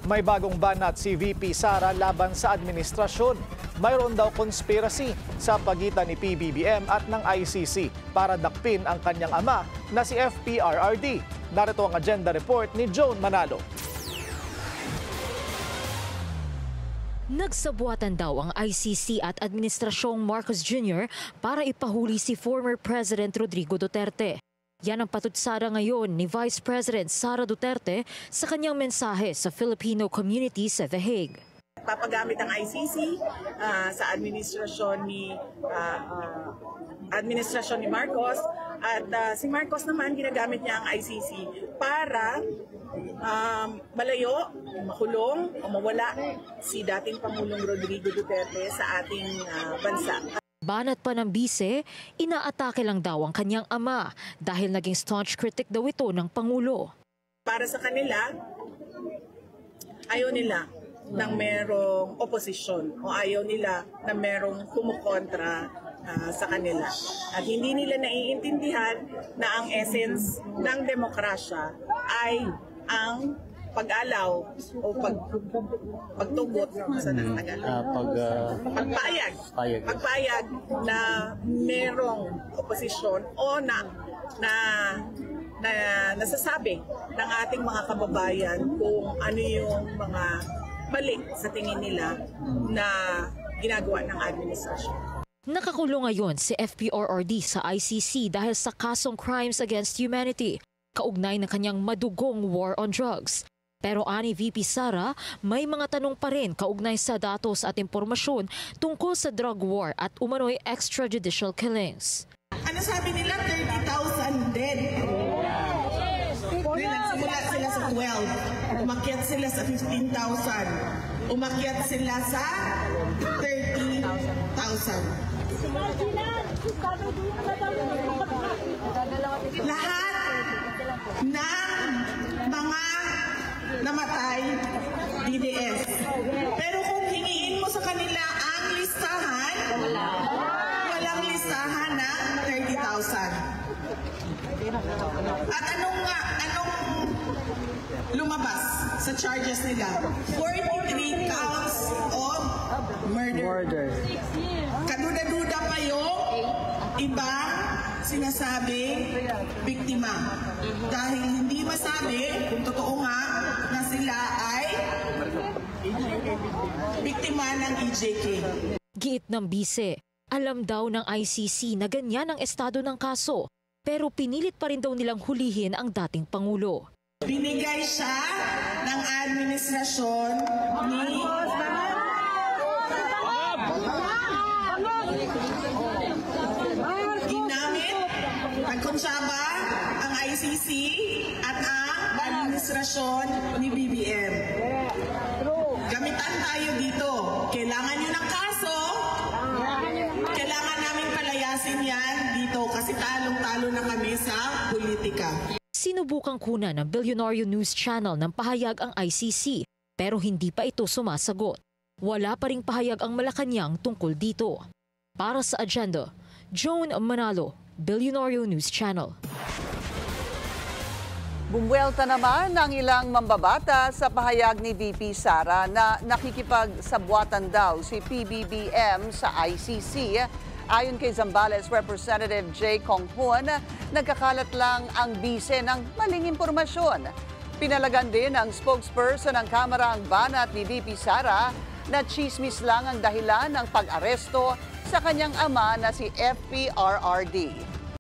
May bagong banat si VP Sara laban sa administrasyon. Mayroon daw conspiracy sa pagitan ni PBBM at ng ICC para dakpin ang kanyang ama na si FPRRD. Narito ang agenda report ni Joan Manalo. Nagsabuatan daw ang ICC at Administrasyong Marcos Jr. para ipahuli si former President Rodrigo Duterte. Yan ang patutsada ngayon ni Vice President Sara Duterte sa kanyang mensahe sa Filipino community sa The Hague. Papagamit ang ICC sa administrasyon ni Marcos at si Marcos naman ginagamit niya ang ICC para malayo, makulong o mawala si dating Pangulong Rodrigo Duterte sa ating bansa. Banat pa ng bise, inaatake lang daw ang kanyang ama dahil naging staunch critic daw ito ng Pangulo. Para sa kanila, ayaw nila ng merong oposisyon o ayaw nila na merong kumukontra sa kanila. At hindi nila naiintindihan na ang essence ng demokrasya ay ang pag-alaw o pagtugot sa pagpayag na merong oposisyon o nasasabi ng ating mga kababayan kung ano yung mga mali sa tingin nila na ginagawa ng administrasyon. Nakakulong ngayon si FPRRD sa ICC dahil sa kasong crimes against humanity, kaugnay ng kanyang madugong war on drugs. Pero ani VP Sara, may mga tanong pa rin kaugnay sa datos at impormasyon tungkol sa drug war at umano'y extrajudicial killings. Ano sabi nila? 30,000 dead. Nagsimula sila sa 12. Umakyat sila sa 15,000. Umakyat sila sa 30,000. Lahat ng mga namatay, DDS. Pero kung hingiin mo sa kanila ang listahan, walang listahan na 30,000. At anong lumabas sa charges nila? 43 counts of murder. Kaduda-duda pa yung ibang sinasabing biktima. Dahil hindi masabi kung totoo nga na sila ay biktima ng EJK. Giit ng bise, alam daw ng ICC na ganyan ang estado ng kaso, pero pinilit pa rin daw nilang hulihin ang dating Pangulo. Binigay siya ng administrasyon ni ginamit, nagkonsyaba ang ICC at ang administrasyon ni BBM. Gamitan tayo dito. Kailangan nyo ng kaso, kailangan namin palayasin yan dito kasi talong-talo na kami sa politika. Sinubukang kunan ng Billionario News Channel ng pahayag ang ICC pero hindi pa ito sumasagot. Wala pa ring pahayag ang Malacanang tungkol dito. Para sa agenda, Joan Manalo, Billionario News Channel. Bumwelta naman ng ilang mambabata sa pahayag ni VP Sara na nakikipagsabwatan daw si PBBM sa ICC. Ayon kay Zambales Representative J. Conghon, nagkakalat lang ang bise ng maling impormasyon. Pinalagan din ng spokesperson ng Kamara ang banat ni VP Sara na chismis lang ang dahilan ng pag-aresto sa kanyang ama na si FPRRD.